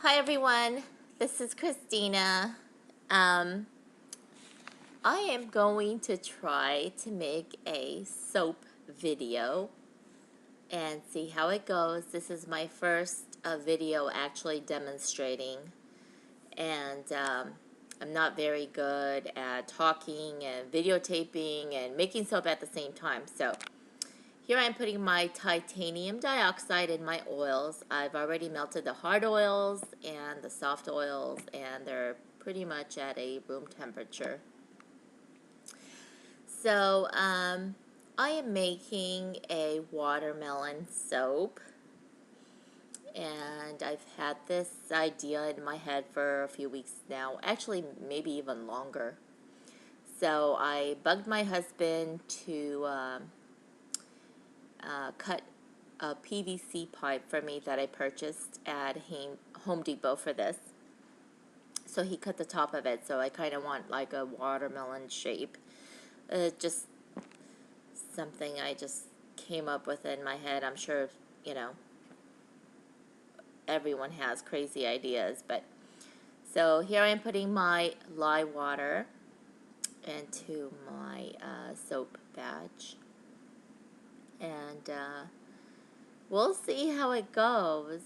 Hi everyone, this is Christina. Um, I am going to try to make a soap video and see how it goes. This is my first video actually demonstrating, and I'm not very good at talking and videotaping and making soap at the same time. So here I'm putting my titanium dioxide in my oils. I've already melted the hard oils and the soft oils, and they're pretty much at a room temperature. So I am making a watermelon soap, and I've had this idea in my head for a few weeks now, actually maybe even longer. So I bugged my husband to cut a PVC pipe for me that I purchased at Home Depot for this. So he cut the top of it, so I kind of want like a watermelon shape. Just something I just came up with in my head. I'm sure, you know, everyone has crazy ideas, but so here I'm putting my lye water into my soap batch, and we'll see how it goes.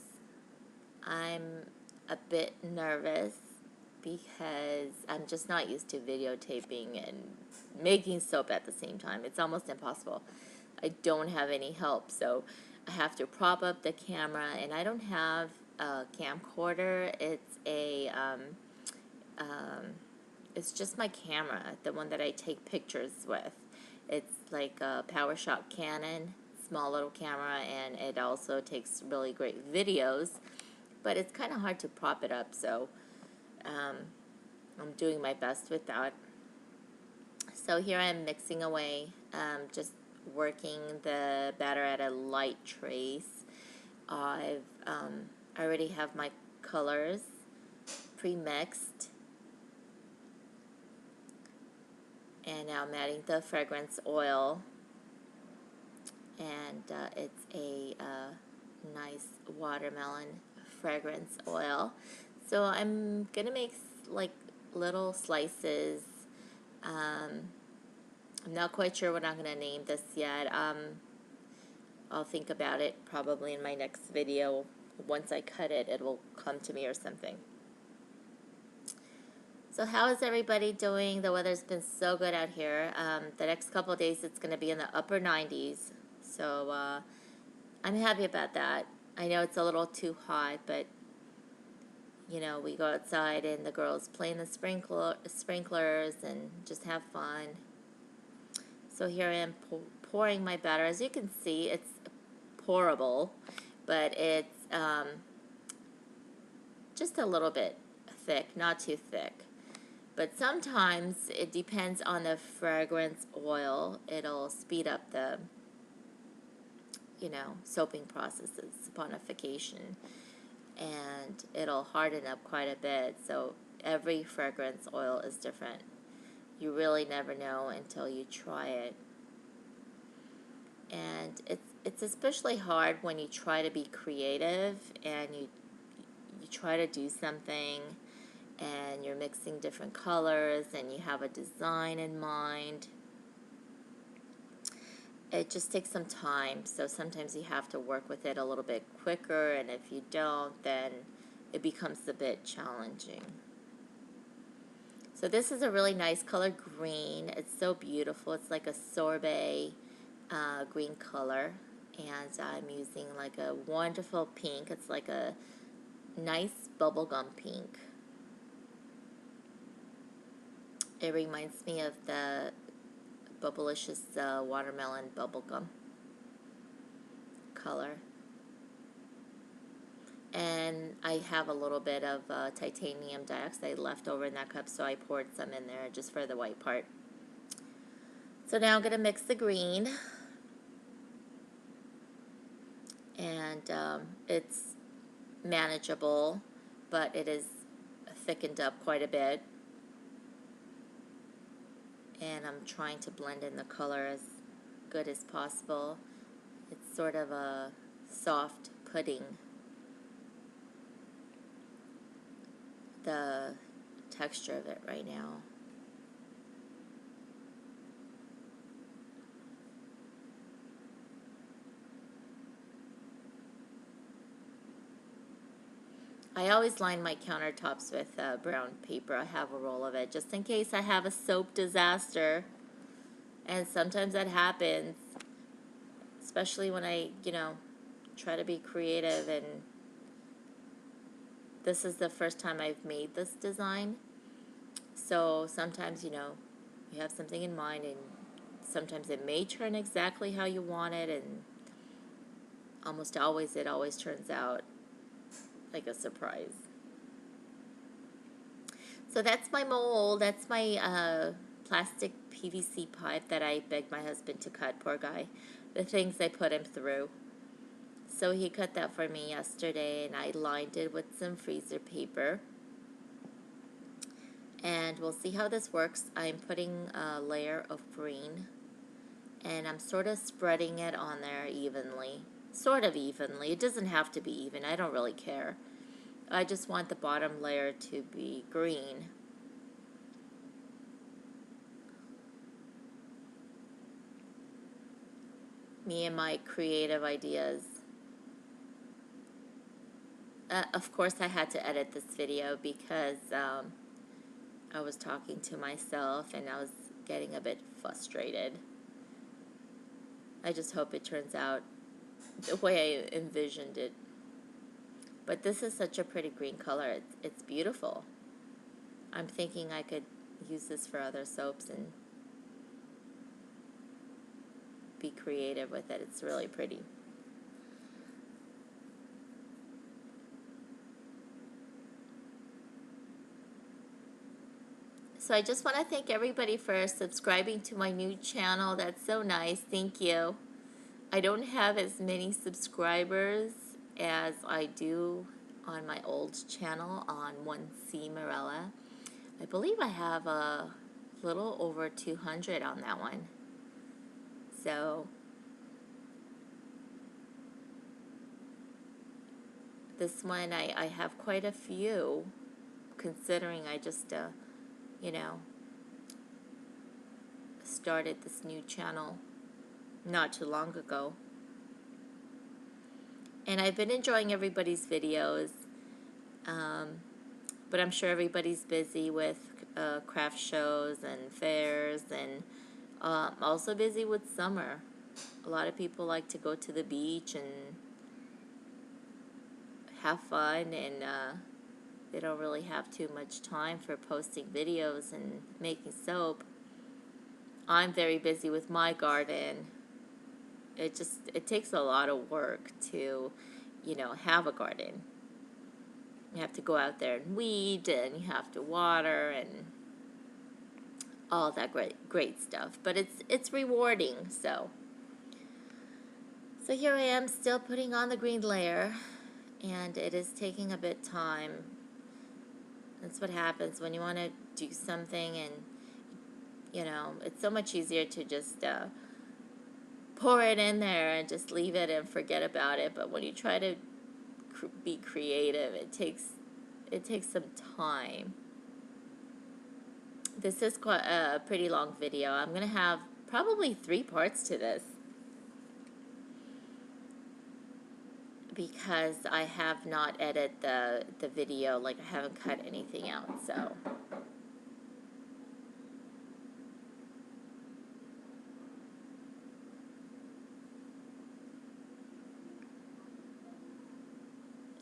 I'm a bit nervous because I'm just not used to videotaping and making soap at the same time. It's almost impossible. I don't have any help, so I have to prop up the camera, and I don't have a camcorder. It's just my camera, the one that I take pictures with. It's like a PowerShot Canon, small little camera, and it also takes really great videos, but it's kind of hard to prop it up, so I'm doing my best with that. So here I'm mixing away, just working the batter at a light trace. I already have my colors pre-mixed, and now I'm adding the fragrance oil, and it's a nice watermelon fragrance oil. So I'm gonna make like little slices. I'm not quite sure what I'm gonna name this yet. I'll think about it probably in my next video. Once I cut it, it will come to me or something. So how is everybody doing? The weather's been so good out here. The next couple of days it's going to be in the upper 90s. So I'm happy about that. I know it's a little too hot, but you know, we go outside and the girls play in the sprinklers and just have fun. So here I am pouring my batter. As you can see, it's pourable, but it's just a little bit thick, not too thick. But sometimes it depends on the fragrance oil. It'll speed up the, you know, soaping processes, saponification, and it'll harden up quite a bit. So every fragrance oil is different. You really never know until you try it. And it's especially hard when you try to be creative and you try to do something and you're mixing different colors and you have a design in mind. It just takes some time, so sometimes you have to work with it a little bit quicker, and if you don't, then it becomes a bit challenging. So this is a really nice color, green. It's so beautiful. It's like a sorbet green color, and I'm using like a wonderful pink. It's like a nice bubblegum pink. It reminds me of the Bubblicious watermelon bubblegum color. And I have a little bit of titanium dioxide left over in that cup, so I poured some in there just for the white part. So now I'm going to mix the green. And it's manageable, but it is thickened up quite a bit. And I'm trying to blend in the color as good as possible. It's sort of a soft pudding. the texture of it right now. I always line my countertops with brown paper. I have a roll of it just in case I have a soap disaster. And sometimes that happens, especially when I, try to be creative. And this is the first time I've made this design. So sometimes, you have something in mind, and sometimes it may turn exactly how you want it, and almost always it always turns out like a surprise. So that's my mold. That's my plastic PVC pipe that I begged my husband to cut. Poor guy. The things I put him through. So he cut that for me yesterday, and I lined it with some freezer paper. And we'll see how this works. I'm putting a layer of green, and I'm sort of spreading it on there evenly. Sort of evenly. It doesn't have to be even. I don't really care. I just want the bottom layer to be green. Me and my creative ideas. Of course, I had to edit this video because I was talking to myself and I was getting a bit frustrated. I just hope it turns out the way I envisioned it. But this is such a pretty green color. It's beautiful. I'm thinking I could use this for other soaps and be creative with it. It's really pretty. So I just want to thank everybody for subscribing to my new channel. That's so nice. Thank you. I don't have as many subscribers as I do on my old channel on 1C Morella. I believe I have a little over 200 on that one. So this one I have quite a few, considering I just started this new channel not too long ago. And I've been enjoying everybody's videos, but I'm sure everybody's busy with craft shows and fairs, and also busy with summer. A lot of people like to go to the beach and have fun, and they don't really have too much time for posting videos and making soap. I'm very busy with my garden. It takes a lot of work to, have a garden. You have to go out there and weed, and you have to water, and all that great stuff. But it's rewarding. So here I am, still putting on the green layer, and it is taking a bit time. That's what happens when you want to do something, and it's so much easier to just pour it in there and just leave it and forget about it. But when you try to be creative, it takes some time. This is quite a pretty long video. I'm gonna have probably 3 parts to this because I have not edited the video. Like, I haven't cut anything out.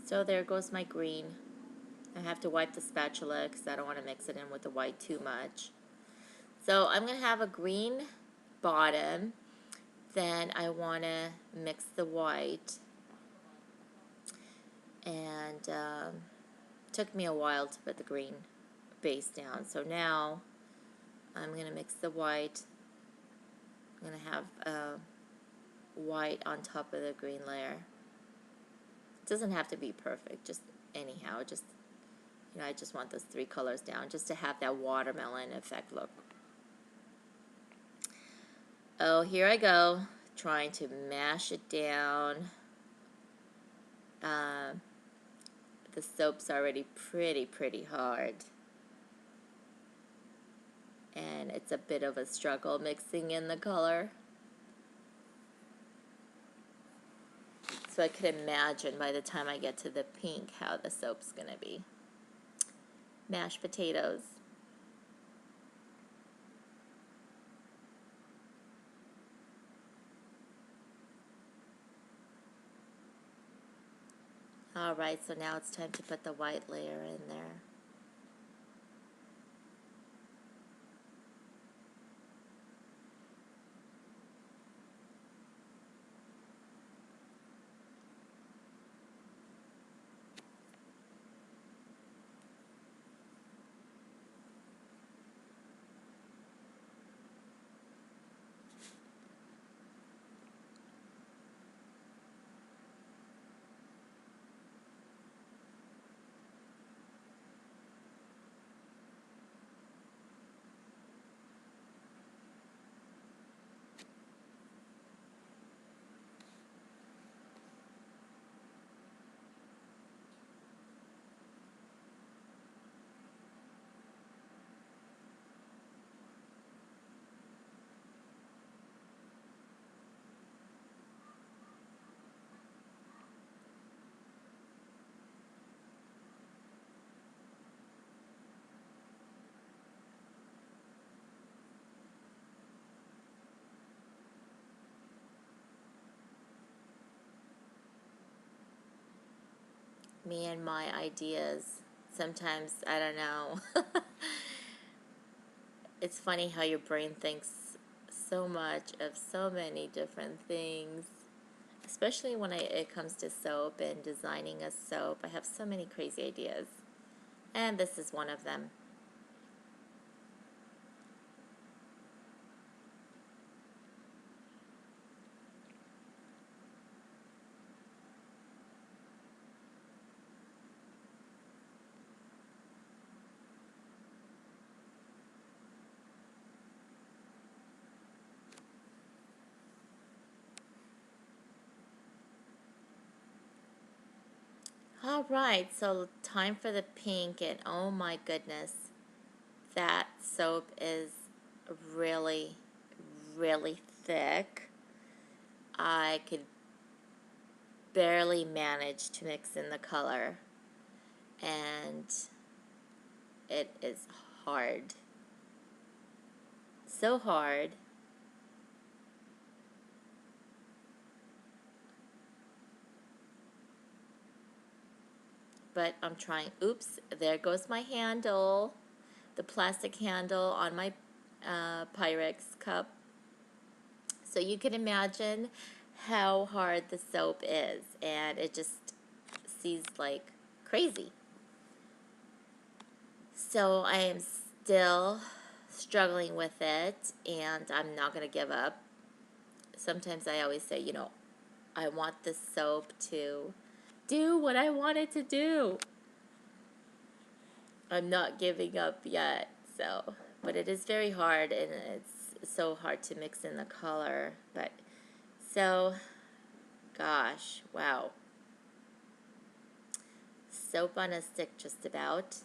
So there goes my green. I have to wipe the spatula because I don't want to mix it in with the white too much. So I'm going to have a green bottom. Then I want to mix the white. And took me a while to put the green base down. So now I'm going to mix the white. I'm going to have white on top of the green layer. It doesn't have to be perfect, just anyhow, just, I just want those 3 colors down just to have that watermelon effect look. Oh, here I go, trying to mash it down. the soap's already pretty hard. And it's a bit of a struggle mixing in the color. So I could imagine by the time I get to the pink how the soap's gonna be. Mashed potatoes. Alright, so now it's time to put the white layer in there. Me and my ideas. Sometimes, I don't know. It's funny how your brain thinks so much of so many different things. Especially when it comes to soap and designing a soap. I have so many crazy ideas. And this is one of them. Alright, so time for the pink, and oh my goodness, that soap is really, really thick. I could barely manage to mix in the color, and it is hard. So hard. But I'm trying. Oops, there goes my handle. The plastic handle on my Pyrex cup. So you can imagine how hard the soap is, and it just sees like crazy. So I am still struggling with it, and I'm not going to give up. Sometimes I always say, you know, I want this soap to do what I want it to do. I'm not giving up yet, so, but it is very hard, and it's so hard to mix in the color. But so, gosh, wow. Soap on a stick, just about.